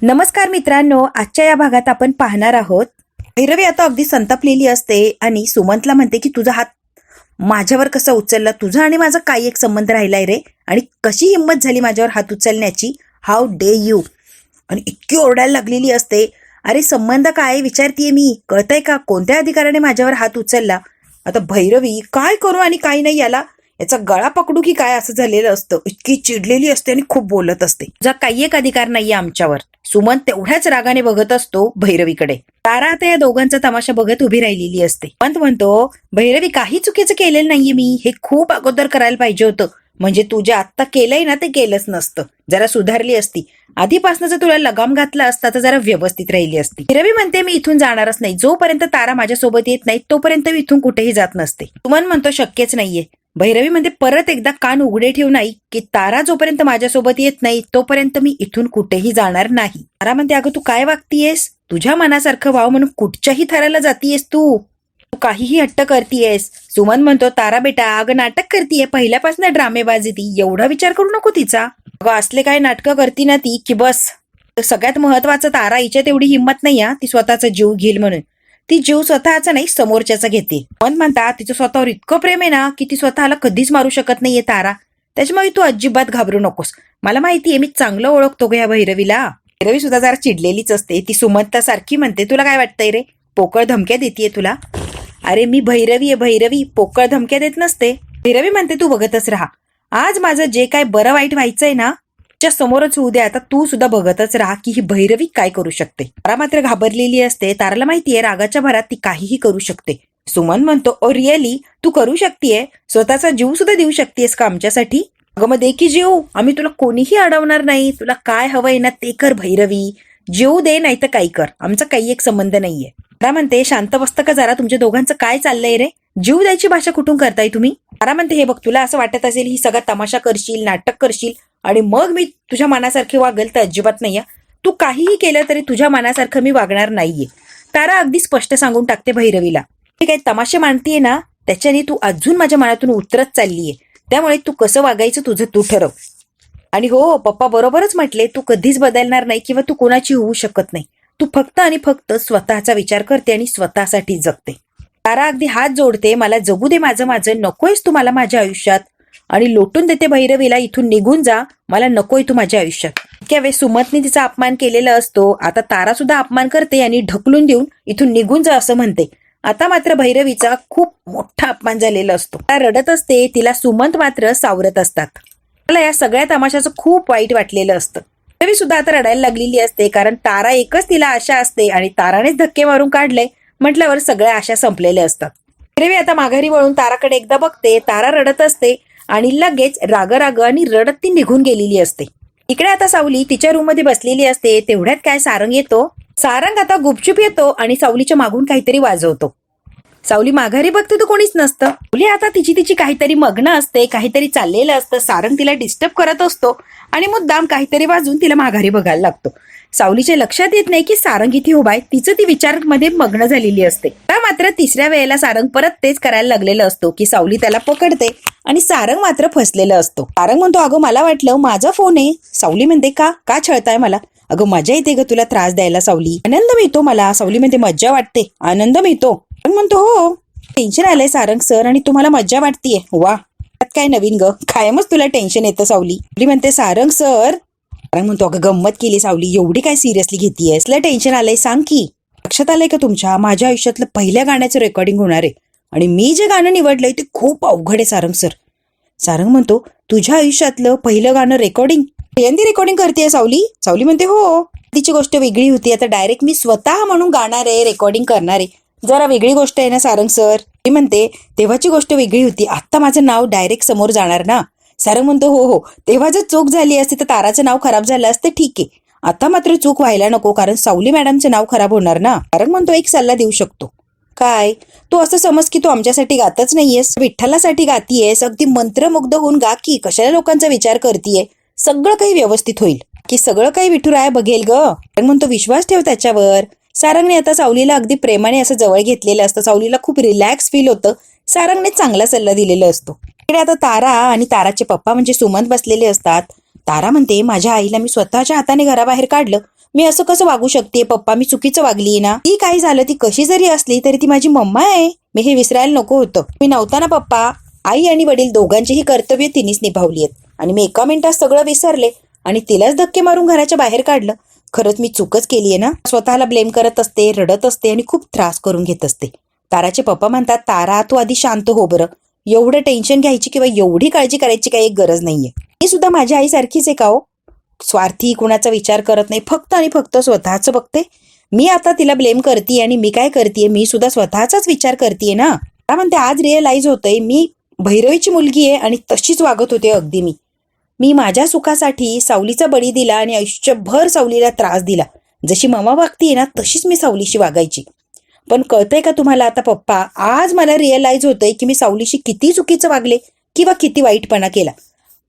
नमस्कार मित्रांनो, आजच्या या भागात आपण पाहणार आहोत. भैरवी आता अगदी संतापलेली असते आणि सुमंतला म्हणते की तुझा हात माझ्यावर कसा उचलला, तुझा आणि माझा काही एक संबंध राहिलाय रे, आणि कशी हिंमत झाली माझ्यावर हात उचलण्याची, हाऊ डे यू. आणि इतकी ओरडायला लागलेली असते. अरे संबंध काय विचारतीये मी, कळतंय का, कोणत्या अधिकाराने माझ्यावर हात उचलला. आता भैरवी काय करू आणि काय नाही, याचा गळा पकडू की काय असं झालेलं असतं. इतकी चिडलेली असते आणि खूप बोलत असते. तुझा काही एक अधिकार नाहीये आमच्यावर. सुमंत तेवढ्याच रागाने बघत असतो भैरवीकडे. तारा आता या दोघांचा तमाशा बघत उभी राहिलेली असते. सुमंत म्हणतो, भैरवी काही चुकीचं केलेलं नाहीये मी, हे खूप अगोदर करायला पाहिजे होतं. म्हणजे तू जे आत्ता केलंय ना ते केलंच नसतं, जरा सुधारली असती. आधीपासून जर तुला लगाम घातला असता तर जरा व्यवस्थित राहिली असती. भैरवी म्हणते, मी इथून जाणारच नाही. जोपर्यंत तारा माझ्यासोबत येत नाही तोपर्यंत मी इथून कुठेही जात नसते. सुमंत म्हणतो, शक्यच नाहीये. भैरवी म्हणते, परत एकदा कान उघडे ठेवू नाही की तारा जोपर्यंत माझ्यासोबत येत नाही तोपर्यंत मी इथून कुठेही जाणार नाही. तारा म्हणते, अगं तू काय वागतीयेस, तुझ्या मनासारखं व्हावं म्हणून कुठच्याही थराला जातीयेस तू काहीही हट्ट करतीयेस. सुमन म्हणतो, तारा बेटा अगं नाटक करतीये, पहिल्यापासून ड्रामेबाजी ती, एवढा विचार करू नको तिचा. अगं असले काय नाटकं करती ना ती की बस. सगळ्यात महत्वाचं, तारा हिच्यात एवढी हिंमत नाही ती स्वतःचा जीव घेईल म्हणून. ती जीव स्वतःचा नाही समोरच्याचा घेते. पण म्हणतात तिचं स्वतःवर इतकं प्रेम आहे ना की ती स्वतःला कधीच मारू शकत नाहीये तारा. त्याच्यामुळे तू अजिबात घाबरू नकोस. मला माहितीये, मी चांगलं ओळखतो ग या भैरवीला. भैरवी सुद्धा जरा चिडलेलीच असते. ती सुमंतासारखी म्हणते, तुला काय वाटतंय रे, पोकळ धमक्या देतीये तुला. अरे मी भैरवी आहे, भैरवी, पोकळ धमक्या देत नसते. भैरवी म्हणते, तू बघतच राहा. आज माझं जे काय बरं वाईट व्हायचंय ना च्या समोरच होऊ दे. आता तू सुद्धा बघतच राहा की ही भैरवी काय करू शकते. तारा मात्र घाबरलेली असते. ताराला माहितीये रागाच्या भरात ती काहीही करू शकते. सुमन म्हणतो, ओ रिअली, तू करू शकतेय, स्वतःचा जीव सुद्धा देऊ शकतेस का आमच्यासाठी. अगं मग दे की जीव, आम्ही तुला कोणीही अडवणार नाही. तुला काय हवंय ना ते कर भैरवी, जीव दे नाही तर काही कर, आमचा काही एक संबंध नाहीये. तारा म्हणते, शांत बसतं का जरा, तुमच्या दोघांचं काय चाललंय रे, जीव द्यायची भाषा कुठून करताय तुम्ही. तारा म्हणते, हे बघ, तुला असं वाटत असेल ही सगळा तमाशा करशील, नाटक करशील आणि मग मी तुझ्या मनासारखे वागेल, तर अजिबात नाहीये. तू काहीही केलं तरी तुझ्या मनासारखं मी वागणार नाहीये. तारा अगदी स्पष्ट सांगून टाकते भैरवीला. हे काय तमाशे मांडतीये ना, त्याच्याने तू अजून माझ्या मनातून उतरत चाललीये. त्यामुळे तू कसं वागायचं तुझं तू ठरव. आणि हो, पप्पा बरोबरच म्हटले, तू कधीच बदलणार नाही किंवा तू कोणाची होऊ शकत नाही. तू फक्त आणि फक्त स्वतःचा विचार करते आणि स्वतःसाठी जगते. तारा अगदी हात जोडते, मला जगू दे माझं माझं, नकोयस तू मला माझ्या आयुष्यात, आणि लोटून देते भैरवीला, इथून निघून जा, मला नकोय तू माझ्या आयुष्यात. इतक्या वेळेस सुमतने तिचा अपमान केलेला असतो. आता तारा सुद्धा अपमान करते आणि ढकलून देऊन इथून निघून जा असं म्हणते. आता मात्र भैरवीचा खूप मोठा अपमान झालेला असतो. तारा रडत असते, तिला सुमंत मात्र सावरत असतात. मला या सगळ्या तमाशाचं खूप वाईट वाटलेलं असतं. भैरवी सुद्धा आता रडायला लागलेली असते, कारण तारा एकच तिला आशा असते आणि तारानेच धक्के मारून काढले म्हटल्यावर सगळ्या आशा संपलेल्या असतात. भैरवी आता माघारी वळून ताराकडे एकदा बघते. तारा रडत असते आणि लगेच राग आणि रडत ती निघून गेलेली असते. इकडे आता सावली तिच्या रूम मध्ये बसलेली असते. तेवढ्यात काय सारंग येतो. सारंग आता गुपचूप येतो आणि सावलीच्या मागून काहीतरी वाजवतो. सावली माघारी बघते तर कोणीच नसतं. सावली आता तिची काहीतरी मग्न असते, काहीतरी चाललेलं असतं. सारंग तिला डिस्टर्ब करत असतो आणि मुद्दाम काहीतरी वाजून तिला माघारी बघायला लागतो. सावलीच्या लक्षात येत नाही की सारंग इथे उभाय, तिचं ती विचारांमध्ये मग्न झालेली असते. मात्र तिसऱ्या वेळेला सारंग परत तेच करायला लागलेलं असतो की सावली त्याला पकडते आणि सारंग मात्र फसलेलं असतो. सारंग म्हणतो, अगं मला वाटलं माझा फोन आहे. सावली म्हणते, का छळताय मला. अगं मजा येते ग तुला त्रास द्यायला सावली, आनंद मिळतो मला. सावली म्हणते, मज्जा वाटते, आनंद मिळतो. सारंग म्हणतो, हो टेन्शन आलंय सारंग सर आणि तुम्हाला मज्जा वाटतीये, वा त्यात काय नवीन ग, कायमच तुला टेन्शन येतं सावली. सावली म्हणते, सारंग सर. सारंग म्हणतो, अगं गंमत केली सावली, एवढी काय सिरियसली घेतीये, असलं टेन्शन आलंय सांग की. लक्षात आलंय का तुमच्या, माझ्या आयुष्यातलं पहिल्या गाण्याचं रेकॉर्डिंग होणार आहे आणि मी जे गाणं निवडलंय ते खूप अवघड आहे सारंग सर. सारंग म्हणतो, तुझ्या आयुष्यातलं पहिलं गाणं रेकॉर्डिंग, पहिल्यांदा रेकॉर्डिंग करतेय सावली. सावली म्हणते, हो. तिची गोष्ट वेगळी होती, आता डायरेक्ट मी स्वतः म्हणून गाणार आहे, रेकॉर्डिंग करणार आहे, जरा वेगळी गोष्ट आहे ना सारंग सर. ती म्हणते, तेव्हाची गोष्ट वेगळी होती, आता माझं नाव डायरेक्ट समोर जाणार ना. सारंग म्हणतो, हो, तेव्हा जर चूक झाली असती तर ताराचं नाव खराब झालं असतं, ठीक आहे, आता मात्र चूक व्हायला नको, कारण सावली मॅडमचं नाव खराब होणार ना. सारंग म्हणतो, एक सल्ला देऊ शकतो. काय, तू असं समज की तू आमच्यासाठी गातच नाहीयेस, विठ्ठलासाठी गातीयेस. अगदी मंत्रमुग्ध होऊन गा की, कशाला लोकांचा विचार करतीये, सगळं काही व्यवस्थित होईल की, सगळं काही विठुराया बघेल ग. सारंग म्हणतो, विश्वास ठेव त्याच्यावर. सारंगने आता सावलीला अगदी प्रेमाने असं जवळ घेतलेलं असतं. सावलीला खूप रिलॅक्स फील होतं. सारंगने चांगला सल्ला दिलेला असतो. इकडे आता तारा आणि ताराचे पप्पा म्हणजे सुमंत बसलेले असतात. तारा म्हणते, माझ्या आईला मी स्वतःच्या हाताने घराबाहेर काढलं, मी असं कसं वागू शकते पप्पा, मी चुकीचं वागलीये ना. ती काही झालं, ती कशी जरी असली तरी ती माझी मम्मा आहे. मी हे विसरायला नको होतं. मी नव्हता ना पप्पा. आई आणि वडील दोघांचीही कर्तव्य तिनेच निभावली आहेत आणि मी एका मिनिटात सगळं विसरले आणि तिलाच धक्के मारून घराच्या बाहेर काढलं. खरंच मी चूकच केलीये ना. स्वतःला ब्लेम करत असते, रडत असते आणि खूप त्रास करून घेत असते. ताराचे पप्पा म्हणतात, तारा तू आधी शांत हो बरं. एवढं टेन्शन घ्यायची किंवा एवढी काळजी करायची काही एक गरज नाहीये. मी सुद्धा माझ्या आईसारखीच आहे का हो? स्वार्थी, कुणाचा विचार करत नाही, फक्त आणि फक्त स्वतःच बघते. मी आता तिला ब्लेम करते आणि मी काय करते, मी सुद्धा स्वतःचाच विचार करते ना. म्हणते आज रिअलाइज होतंय मी भैरवीची मुलगी आहे आणि तशीच वागत होते अगदी. मी माझ्या सुखासाठी सावलीचा बळी दिला आणि आयुष्यभर सावलीला त्रास दिला. जशी ममा वागतीये ना तशीच मी सावलीशी वागायची. पण कळतंय का तुम्हाला आता पप्पा, आज मला रिअलाइज होतंय की मी सावलीशी किती चुकीचं वागले किंवा किती वाईटपणा केला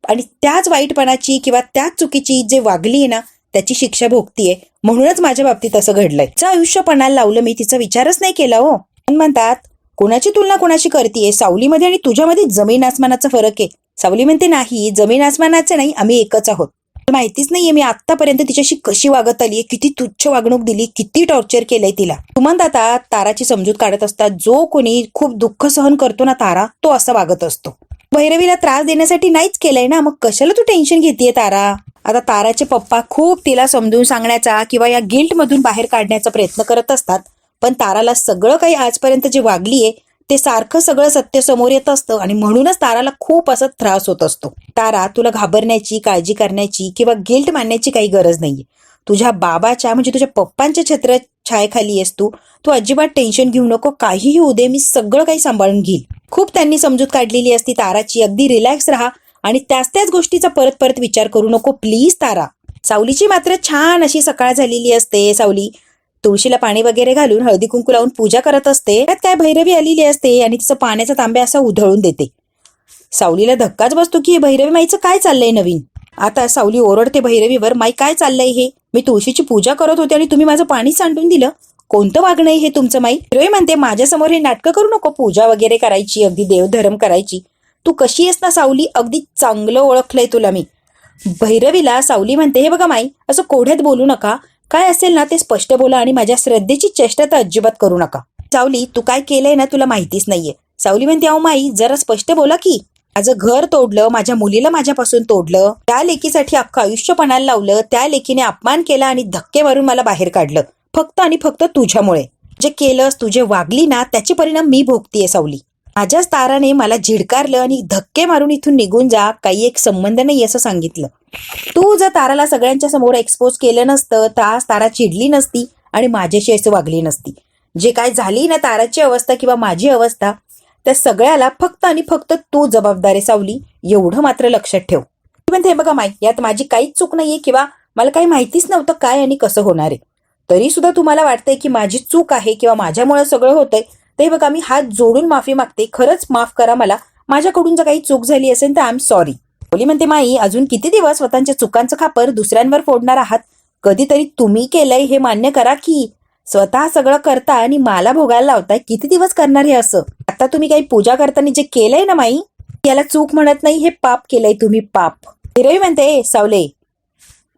आणि त्याच वाईटपणाची किंवा त्याच चुकीची जे वागली आहे ना त्याची शिक्षा भोगतीये. म्हणूनच माझ्या बाबतीत असं घडलंय. तिचं आयुष्य पणाला लावलं मी, तिचा विचारच नाही केला हो. म्हणतात कोणाची तुलना कोणाशी करतीये, सावलीमध्ये आणि तुझ्यामध्ये जमीन आसमानाचा फरक आहे. सावली म्हणते नाही, जमीन आसमानाचं नाही, आम्ही एकच आहोत. माहितीच नाहीये मी आतापर्यंत तिच्याशी कशी वागत आलीये, किती तुच्छ वागणूक दिली, किती टॉर्चर केलंय तिला. सुमंत आता ताराची समजूत काढत असतात. जो कोणी खूप दुःख सहन करतो ना तारा, तो असं वागत असतो. भैरवीला त्रास देण्यासाठी नाहीच केलंय ना, मग कशाला तू टेन्शन घेतेय तारा. आता ताराचे पप्पा खूप तिला समजून सांगण्याचा किंवा या गिल्ट मधून बाहेर काढण्याचा प्रयत्न करत असतात. पण ताराला सगळं काही आजपर्यंत जे वागलीये ते सारखं सगळं सत्य समोर येत असतं आणि म्हणूनच ताराला खूप असा त्रास होत असतो. तारा, तुला घाबरण्याची, काळजी करण्याची किंवा गिल्ट मानण्याची काही गरज नाहीये. तुझ्या बाबाच्या म्हणजे तुझ्या पप्पांच्या छत्र छायेखाली आहेस तू. तू अजिबात टेन्शन घेऊ नको, काहीही होऊ दे, मी सगळं काही सांभाळून घेईल. खूप त्यांनी समजूत काढलेली असती ताराची. अगदी रिलॅक्स राहा आणि त्याच गोष्टीचा परत परत विचार करू नको प्लीज तारा. सावलीची मात्र छान अशी सकाळ झालेली असते. सावली तुळशीला पाणी वगैरे घालून हळदी कुंकू लावून पूजा करत असते. त्यात काय भैरवी आलेली असते आणि तिचं पाण्याचा तांब्या असा उधळून देते. सावलीला धक्काच बसतो की भैरवी माईचं काय चाललंय नवीन. आता सावली ओरडते भैरवीवर, माई काय चाललंय हे, मी तुळशीची पूजा करत होते आणि तुम्ही माझं पाणी सांडून दिलं, कोणतं वागणं आहे हे तुमचं माई. भैरवी म्हणते माझ्यासमोर हे नाटकं करू नको, पूजा वगैरे करायची, अगदी देवधर्म करायची. तू कशी आहेस ना सावली, अगदी चांगलं ओळखलंय तुला मी. भैरवीला सावली म्हणते, हे बघा माई, असं कोढ्यात बोलू नका, काय असेल ना ते स्पष्ट बोला आणि माझ्या श्रद्धेची चेष्टा तर अजिबात करू नका. सावली तू काय केलंय ना तुला माहितीच नाहीये. सावली म्हणते, अहो माई जरा स्पष्ट बोला की, माझं घर तोडलं, माझ्या मुलीला माझ्यापासून तोडलं, त्या लेकीसाठी अख्खं आयुष्य पणाला लावलं, त्या लेकीने अपमान केला आणि धक्के मारून मला बाहेर काढलं, फक्त आणि फक्त तुझ्यामुळे. जे केलंस, तुझे वागली ना त्याचे परिणाम मी भोगतीये सावली. माझ्याच ताराने मला झिडकारलं आणि धक्के मारून इथून निघून जा, काही एक संबंध नाही असं सांगितलं. तू जर ताराला सगळ्यांच्या समोर एक्सपोज केलं नसतं तर आज तारा चिडली नसती आणि माझ्याशी असं वागली नसती. जे काय झाली ना ताराची अवस्था किंवा माझी अवस्था, त्या सगळ्याला फक्त आणि फक्त तू जबाबदार आहे सावली, एवढं मात्र लक्षात ठेव. म्हणते, हे बघा माई, यात माझी काहीच चूक नाहीये किंवा मला काही माहितीच नव्हतं काय आणि कसं होणार आहे, तरी सुद्धा तुम्हाला वाटतंय की माझी चूक आहे किंवा माझ्यामुळे सगळं होतंय, ते बघा मी हात जोडून माफी मागते, खरंच माफ करा मला, माझ्याकडून जर काही चूक झाली असेल तर आय एम सॉरी. बोली म्हणते, माई अजून किती दिवस स्वतःच्या चुकांचं खापर दुसऱ्यांवर फोडणार आहात, कधीतरी तुम्ही केलंय हे मान्य करा की. स्वतः सगळं करता आणि मला भोगायला लावताय, किती दिवस करणार हे असं. आता तुम्ही काही पूजा करताना जे केलंय ना माई, याला चूक म्हणत नाही, हे पाप केलंय तुम्ही, पाप. हिरवी म्हणते, सावले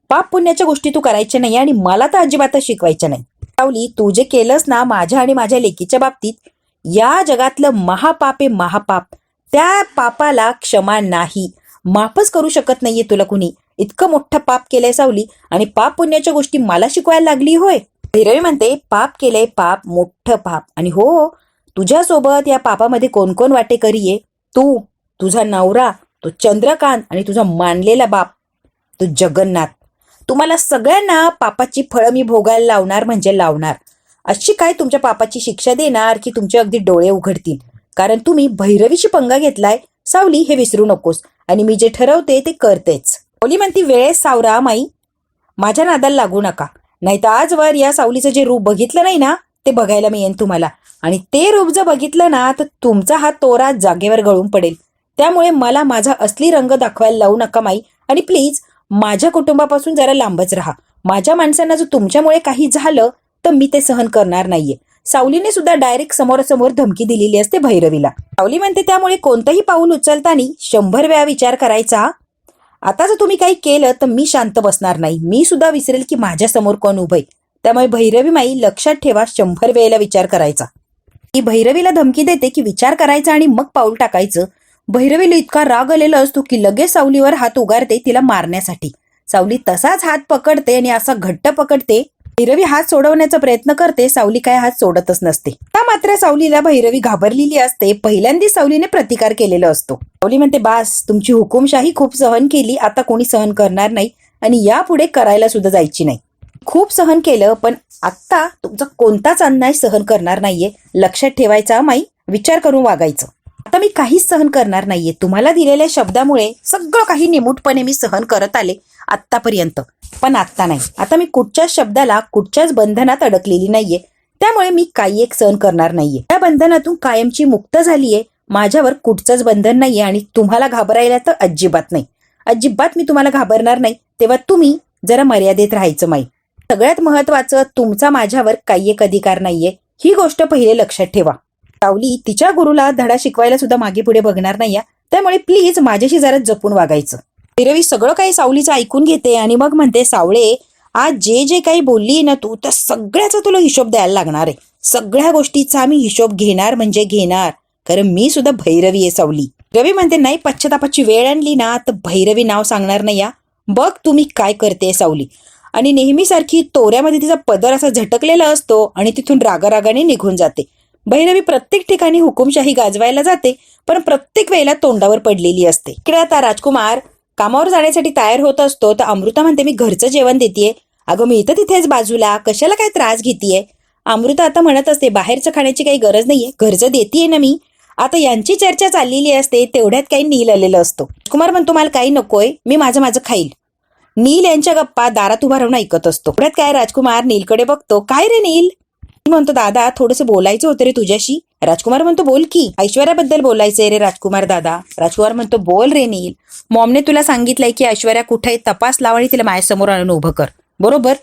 पाप पुण्याच्या गोष्टी तू करायच्या नाही आणि मला तर अजिबातच शिकवायच्या नाही. सावली तू जे केलंस ना माझ्या आणि माझ्या लेकीच्या बाबतीत, या जगातलं महापाप आहे, महापाप. त्या पापाला क्षमा नाही, माफच करू शकत नाहीये तुला कुणी. इतकं मोठं पाप केलंय सावली आणि पाप पुण्याच्या गोष्टी मला शिकवायला लागली होय. भैरवी म्हणते, पाप केलंय, पाप, मोठं पाप. आणि हो, तुझ्यासोबत या पापामध्ये कोण कोण वाटेकरी आहे, तू, तुझा नवरा, तो चंद्रकांत आणि तुझा मानलेला बाप तो जगन्नाथ. तुम्हाला सगळ्यांना पापाची फळं मी भोगायला लावणार म्हणजे लावणार. अशी काय तुमच्या पापाची शिक्षा देणार की तुमचे अगदी डोळे उघडतील, कारण तुम्ही भैरवीशी पंगा घेतलाय सावली, हे विसरू नकोस. आणि मी जे ठरवते ते करतेच. बोली म्हणती, वेळेस सावरा माई, माझ्या नादाला लागू नका, नाही तर आजवर या सावलीचं जे रूप बघितलं नाही ना ते बघायला मी येईन तुम्हाला, आणि ते रूप जर बघितलं ना तर तुमचा हा तोरा जागेवर गळून पडेल. त्यामुळे मला माझा असली रंग दाखवायला लावू नका माई, आणि प्लीज माझ्या कुटुंबापासून जरा लांबच राहा. माझ्या माणसांना जर तुमच्यामुळे काही झालं तर मी ते सहन करणार नाहीये. सावलीने सुद्धा डायरेक्ट समोरासमोर धमकी दिलेली असते भैरवीला. सावली म्हणते, त्यामुळे कोणतंही पाऊल उचलताना 100 वेळा विचार करायचा आता जर तुम्ही काही केलं तर मी शांत बसणार नाही. मी सुद्धा विसरेल की माझ्या समोर कोण उभंय. त्यामुळे भैरवी माई लक्षात ठेवा, 100 वेळेला विचार करायचा. ती भैरवीला धमकी देते की विचार करायचा आणि मग पाऊल टाकायचं. भैरवीला इतका राग आलेला असतो की लगेच सावलीवर हात उगारते तिला मारण्यासाठी. सावली तसाच हात पकडते आणि असा घट्ट पकडते. भैरवी हात सोडवण्याचा प्रयत्न करते, सावली काय हात सोडतच नसते. त्या मात्र सावलीला भैरवी घाबरलेली असते. पहिल्यांदा सावलीने प्रतिकार केलेला असतो. सावली म्हणते, बास, तुमची हुकुमशाही खूप सहन केली, आता कोणी सहन करणार नाही आणि यापुढे करायला सुद्धा जायची नाही. खूप सहन केलं, पण आता तुमचा कोणताच अन्याय सहन करणार नाहीये. लक्षात ठेवायचा माई, विचार करून वागायचं. आता मी काहीच सहन करणार नाहीये. तुम्हाला दिलेल्या शब्दामुळे सगळं काही निमूटपणे मी सहन करत आले आतापर्यंत, पण आता नाही. आता मी कुठच्याच शब्दाला, कुठच्याच बंधनात अडकलेली नाहीये. त्यामुळे मी काही एक सहन करणार नाहीये. त्या बंधनातून कायमची मुक्त झालीये. माझ्यावर कुठचंच बंधन नाहीये आणि तुम्हाला घाबरायला तर अजिबात नाही. अजिबात मी तुम्हाला घाबरणार नाही. तेव्हा तुम्ही जरा मर्यादेत राहायचं माई. सगळ्यात महत्वाचं, तुमचा माझ्यावर काही एक अधिकार नाहीये. ही गोष्ट पहिले लक्षात ठेवा. सावली तिच्या गुरुला धडा शिकवायला सुद्धा मागे पुढे बघणार नाही. त्यामुळे प्लीज माझ्याशी जरा जपून वागायचं. भैरवी सगळं काही सावलीचं ऐकून घेते आणि मग म्हणते, सावळे, आज जे जे काही बोलली ना तू, त्या सगळ्याचा तुला हिशोब द्यायला लागणार आहे. सगळ्या गोष्टीचा मी हिशोब घेणार म्हणजे घेणार. कारण मी सुद्धा भैरवी आहे सावली. रवी म्हणते, नाही पश्चातापाची वेळ आणली ना तर भैरवी नाव सांगणार नाही. बघ तुम्ही काय करते सावली. आणि नेहमीसारखी तोऱ्यामध्ये तिचा पदर असा झटकलेला असतो आणि तिथून रागारागाने निघून जाते. भैरवी प्रत्येक ठिकाणी हुकुमशाही गाजवायला जाते, पण प्रत्येक वेळेला तोंडावर पडलेली असते. इकडे आता राजकुमार कामावर जाण्यासाठी तयार होत असतो तर अमृता म्हणते, मी घरचं जेवण देतेय. अगं मी तर तिथेच बाजूला, कशाला काय त्रास घेतीये. अमृता आता म्हणत असते, बाहेरचं खाण्याची काही गरज नाहीये, घरचं देतेय ना मी. आता यांची चर्चा चाललेली असते, तेवढ्यात काही नील आलेलं असतो. राजकुमार म्हणतो, मला काही नकोय, मी माझं माझं खाईल. नील यांच्या गप्पा दारात उभा राहून ऐकत असतो. तेवढ्यात काय राजकुमार नीलकडे बघतो, काय रे नील. म्हणतो, दादा थोडंसं बोलायचं होतं रे तुझ्याशी. राजकुमार म्हणतो, बोल की. ऐश्वर्याबद्दल बोलायचंय रे राजकुमार दादा. राजकुमार म्हणतो, बोल रे नील. मॉमने तुला सांगितलंय की ऐश्वर्या कुठे तपास लाव आणि तिला माझ्यासमोर आणून उभं कर, बरोबर.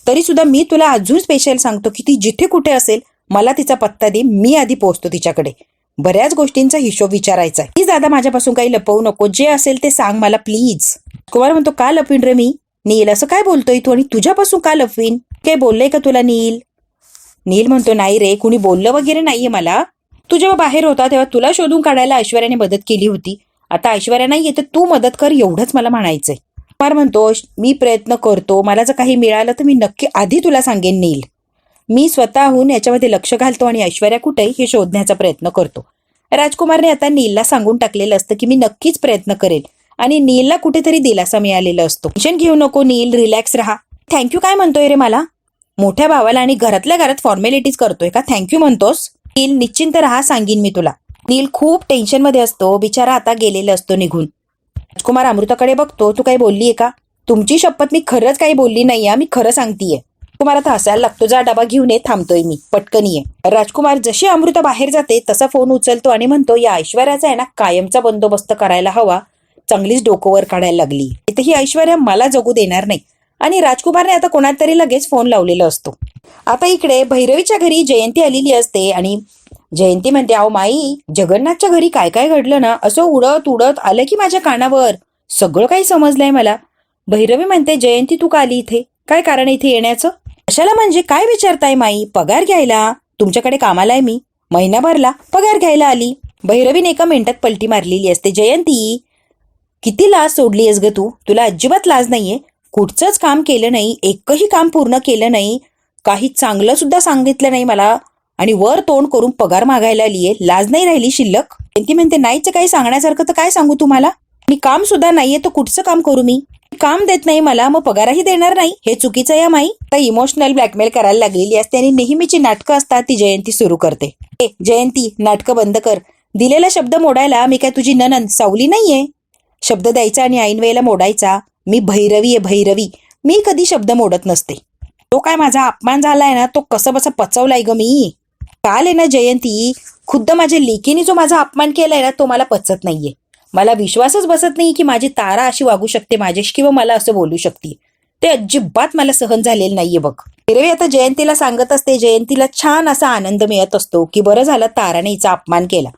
तरी सुद्धा मी तुला अजून स्पेशल सांगतो की ती जिथे कुठे असेल मला तिचा पत्ता दे, मी आधी पोहोचतो तिच्याकडे. बऱ्याच गोष्टींचा हिशोब विचारायचा आहे. प्लीज दादा माझ्यापासून काही लपवू नको, जे असेल ते सांग मला प्लीज. कुमार म्हणतो, का लपवीन रे मी. नील असं काय बोलतोय तू, आणि तुझ्यापासून का लपवीन. काय बोललंय का तुला नील. नील म्हणतो, नाही रे, कुणी बोललं वगैरे नाहीये मला. तू जेव्हा बाहेर होता तेव्हा तुला शोधून काढायला ऐश्वर्याने मदत केली होती. आता ऐश्वर्या नाहीये तर तू मदत कर, एवढंच मला म्हणायचंय. कुमार म्हणतो, मी प्रयत्न करतो, मला जर काही मिळालं तर मी नक्की आधी तुला सांगेन नील. मी स्वतःहून याच्यामध्ये लक्ष घालतो आणि ऐश्वर्या कुठे हे शोधण्याचा प्रयत्न करतो. राजकुमारने आता नीलला सांगून टाकलेलं असतं की मी नक्कीच प्रयत्न करेल आणि नीलला कुठेतरी दिलासा मिळालेला असतो. टेन्शन घेऊ नको नील, रिलॅक्स राहा. थँक्यू काय म्हणतोय रे मला. मोठ्या भावाला आणि घरातल्या घरात फॉर्मॅलिटीज करतोय का, थँक्यू म्हणतोस. नील निश्चिंत राहा, सांगीन मी तुला. नील खूप टेन्शन मध्ये असतो, बिचारा आता गेलेला असतो निघून. राजकुमार अमृताकडे बघतो, तू काही बोललीये का. तुमची शपथ मी खरंच काही बोलली नाहीये, मी खरं सांगतीये. कुमार आता हसायला लागतो, जा डबा घेऊन ये, थांबतोय मी, पटकन ये. राजकुमार जशी अमृता बाहेर जाते तसा फोन उचलतो आणि म्हणतो, या ऐश्वर्याचा आहे ना कायमचा बंदोबस्त करायला हवा. चांगलीच डोकं वर काढायला लागली. इथे ही ऐश्वर्या मला जगू देणार नाही. आणि राजकुमारने आता कोणातरी लगेच फोन लावलेला असतो. आता इकडे भैरवीच्या घरी जयंती आलेली असते आणि जयंती म्हणते, अहो माई, जगन्नाथच्या घरी काय काय घडलं ना, असं उडत उडत आलं की माझ्या कानावर. सगळं काही समजलंय मला. भैरवी म्हणते, जयंती तू का आली इथे, काय कारण इथे येण्याचं. कशाला म्हणजे, काय विचारताय माई. पगार घ्यायला. तुमच्याकडे कामाला आहे मी, महिनाभरला पगार घ्यायला आली. भैरवीने एका मिनिटात पलटी मारलेली असते. जयंती, किती लाज सोडली आहेस ग तू, तुला अजिबात लाज नाहीये. कुठचंच काम केलं नाही, एकही काम पूर्ण केलं नाही, काही चांगलं सुद्धा सांगितलं नाही मला, आणि वर तोंड करून पगार मागायला आलीये. लाज नाही राहिली शिल्लक. जयंती म्हणते, नाहीच काही सांगण्यासारखं तर काय सांगू तुम्हाला. आणि काम सुद्धा नाहीये तर कुठचं काम करू मी. काम देत नाही मला, मग पगारही देणार नाही, हे चुकीचं या माई. तर इमोशनल ब्लॅकमेल करायला लागलेली असते आणि नेहमीची नाटकं असतात ती जयंती सुरू करते. ए जयंती, नाटकं बंद कर. दिलेला शब्द मोडायला मी काय तुझी नणंद सावली नाहीये. शब्द द्यायचा आणि ऐन वेळेला मोडायचा. मी भैरवी आहे, भैरवी. मी कधी शब्द मोडत नसते. तो काय माझा अपमान झालाय ना, तो कसं बसा पचवलाय ग मी. काल आहे ना जयंती, खुद्द माझ्या लेकीने जो माझा अपमान केलाय ना तो मला पचत नाहीये. मला विश्वासच बसत नाही की माझी तारा अशी वागू शकते माझ्याशी किंवा मला असं बोलू शकते. ते अजिबात मला सहन झालेलं नाहीये बघ. भैरवी आता जयंतीला सांगत असते. जयंतीला छान असा आनंद मिळत असतो की बरं झालं ताराने हिचा अपमान केला.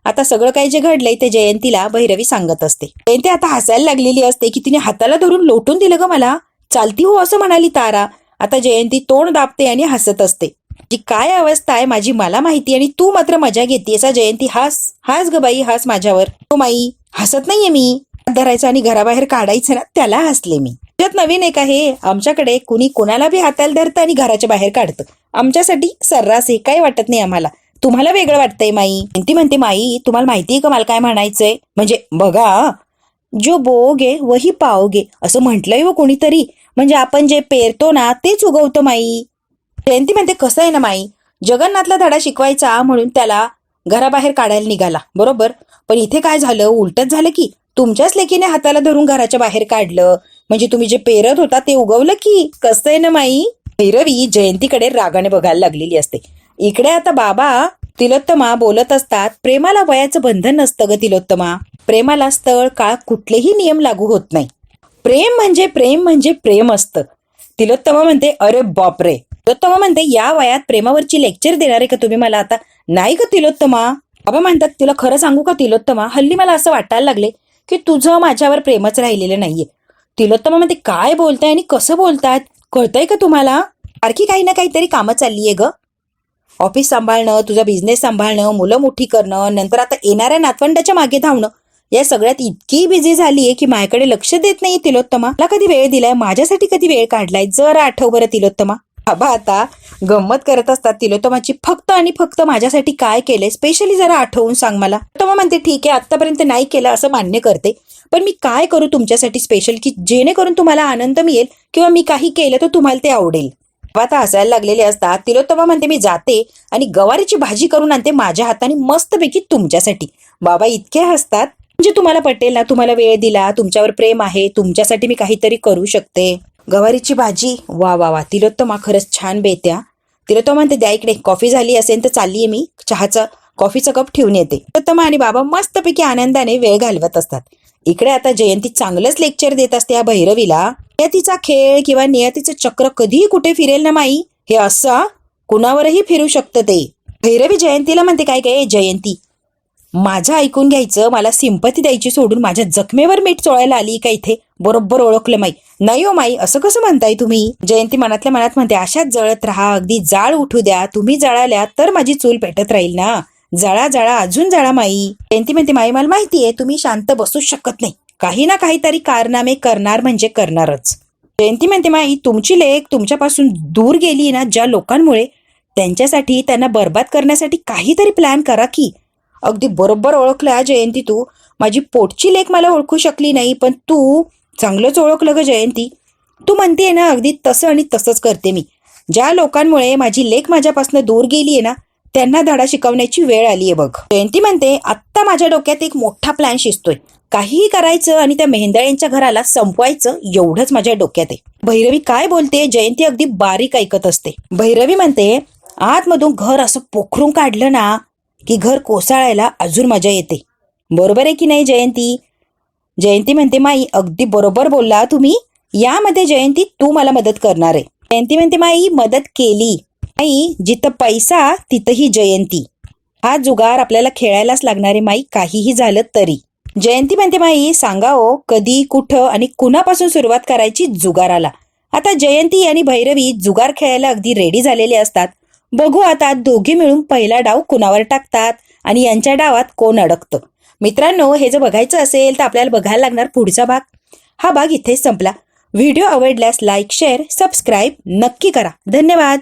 आता सगळं काही जे घडलंय ते जयंतीला भैरवी सांगत असते. जयंती आता हसायला लागलेली असते की तिने हाताला धरून लोटून दिलं ग मला, चालती हो असं म्हणाली तारा. आता जयंती तोंड दाबते आणि हसत असते. जी काय अवस्था आहे माझी मला माहिती आणि तू मात्र मजा घेतेस. जयंती हास हास ग बाई हास माझ्यावर. हो माई हसत नाहीये मी. हात धरायचं आणि घराबाहेर काढायचं ना त्याला हसले मी. त्यात नवीन एक आहे, आमच्याकडे कुणी कोणाला बी हाताला धरतं आणि घराच्या बाहेर काढतं. आमच्यासाठी सर्रास आहे, काही वाटत नाही आम्हाला. तुम्हाला वेगळं वाटतंय माई. ती म्हणते माई तुम्हाला माहितीये का मला काय म्हणायचंय, म्हणजे बघा जो बोगे वही पाओगे असं म्हटलंय हो कोणीतरी. म्हणजे आपण जे पेरतो ना तेच उगवतं माई. जयंती म्हणते कसं आहे ना माई, जगन्नाथला धडा शिकवायचा म्हणून त्याला घराबाहेर काढायला निघाला बरोबर, पण इथे काय झालं उलटच झालं की तुमच्याच लेकीने हाताला धरून घराच्या बाहेर काढलं. म्हणजे तुम्ही जे पेरत होता ते उगवलं की. कसं आहे ना माई. भैरवी जयंतीकडे रागाने बघायला लागलेली असते. इकडे आता बाबा तिलोत्तमा बोलत असतात. प्रेमाला वयाचं बंधन नसतं ग तिलोत्तमा. प्रेमाला स्थळ काळ कुठलेही नियम लागू होत नाही. प्रेम म्हणजे प्रेम असतं. तिलोत्तमा म्हणते अरे बापरे. तिलोत्तमा म्हणते या वयात प्रेमावरची लेक्चर देणार आहे का तुम्ही मला आता. नाही का तिलोत्तमा. बाबा म्हणतात तुला खरं सांगू का तिलोत्तमा, हल्ली मला असं वाटायला लागले की तुझं माझ्यावर प्रेमच राहिलेलं नाहीये. तिलोत्तमा म्हणते काय बोलताय आणि कसं बोलतायत, कळतंय का तुम्हाला. सारखी काही ना काहीतरी कामं चाललीये ग. ऑफिस सांभाळणं, तुझा बिझनेस सांभाळणं, मुलं मोठी करणं, नंतर आता येणाऱ्या नातवंडाच्या मागे धावणं, या सगळ्यात इतकी बिझी झालीये की माझ्याकडे लक्ष देत नाहीये तिलोत्तमा. मला कधी वेळ दिलाय, माझ्यासाठी कधी वेळ काढलाय, जरा आठव बरं तिलोत्तमा. बाबा आता गंमत करत असतात तिलोत्तमाची. फक्त आणि फक्त माझ्यासाठी काय केलंय स्पेशली जरा आठवून सांग मला. तिलोत्तमा म्हणते ठीक आहे आतापर्यंत नाही केलं असं मान्य करते, पण मी काय करू तुमच्यासाठी स्पेशल की जेणेकरून तुम्हाला आनंद मिळेल किंवा मी काही केलं तर तुम्हाला ते आवडेल. आता हसायला लागलेले असतात. तिलोत्तमा म्हणते मी जाते आणि गवारीची भाजी करून आणते माझ्या हाताने मस्तपैकी तुमच्यासाठी. बाबा इतके हसतात. म्हणजे तुम्हाला पटेल ना, तुम्हाला वेळ दिला, तुमच्यावर प्रेम आहे, तुमच्यासाठी मी काहीतरी करू शकते. गवारीची भाजी वा वा वा. तिलोत्तमा खरंच छान बेत्या. तिलोत्तमा म्हणते द्या इकडे, कॉफी झाली असेल तर चाललीये मी, कॉफीचा कप ठेवून येते. तिलोत्तमा आणि बाबा मस्तपैकी आनंदाने वेळ घालवत असतात. इकडे आता जयंती चांगलंच लेक्चर देत असते या भैरवीला. नियतीचा खेळ किंवा नियतीचं चक्र कधीही कुठे फिरेल ना माई, हे असं कुणावरही फिरू शकतं ते. भैरवी जयंतीला म्हणते काय काय जयंती माझं ऐकून घ्यायचं, मला सिंपती द्यायची सोडून माझ्या जखमेवर मीठ चोळायला आली का इथे. बरोबर ओळखलं माई. नाही हो माई असं कसं म्हणताय तुम्ही. जयंती मनातल्या मनात म्हणते अशाच जळत राहा, अगदी जाळ उठू द्या, तुम्ही जळाल्या तर माझी चूल पेटत राहील ना. जळा जळा अजून जळा माई. जयंती म्हणते माई मला माहितीये तुम्ही शांत बसूच शकत नाही, काही ना काहीतरी कारनामे करणार म्हणजे करणारच. जयंती म्हणते माई तुमची लेक तुमच्यापासून दूर गेली ना ज्या लोकांमुळे, त्यांच्यासाठी त्यांना बर्बाद करण्यासाठी काहीतरी प्लॅन करा की. अगदी बरोबर ओळखलं जयंती तू. माझी पोटची लेक मला ओळखू शकली नाही, पण तू चांगलंच ओळखलं ग जयंती. तू म्हणतेय ना अगदी तसं आणि तसंच करते मी. ज्या लोकांमुळे माझी लेक माझ्यापासून दूर गेलीये ना त्यांना धडा शिकवण्याची वेळ आलीये बघ. जयंती म्हणते आत्ता माझ्या डोक्यात एक मोठा प्लॅन शिजतोय. काहीही करायचं आणि त्या मेहेंदळ्यांच्या घराला संपवायचं एवढंच माझ्या डोक्यात आहे. भैरवी काय बोलते जयंती अगदी बारीक ऐकत असते. भैरवी म्हणते आतमधून घर असं पोखरून काढलं ना की घर कोसळायला अजून मजा येते. बरोबर आहे की नाही जयंती. जयंती म्हणते माई अगदी बरोबर बोलला तुम्ही. यामध्ये जयंती तू मला मदत करणार आहे. जयंती म्हणते माई मदत केली. माई जिथं पैसा तिथंही जयंती. हा जुगार आपल्याला खेळायलाच लागणार आहे माई, काहीही झालं तरी. जयंती म्हणते माई सांगा हो कधी कुठं आणि कुणापासून सुरुवात करायची जुगाराला. आता जयंती आणि भैरवी जुगार खेळायला अगदी रेडी झालेले असतात. बघू आता दोघे मिळून पहिला डाव कुणावर टाकतात आणि यांच्या डावात कोण अडकतं. मित्रांनो हे जर बघायचं असेल तर आपल्याला बघायला लागणार पुढचा भाग. हा भाग इथेच संपला. व्हिडिओ आवडल्यास लाईक शेअर सबस्क्राईब नक्की करा. धन्यवाद.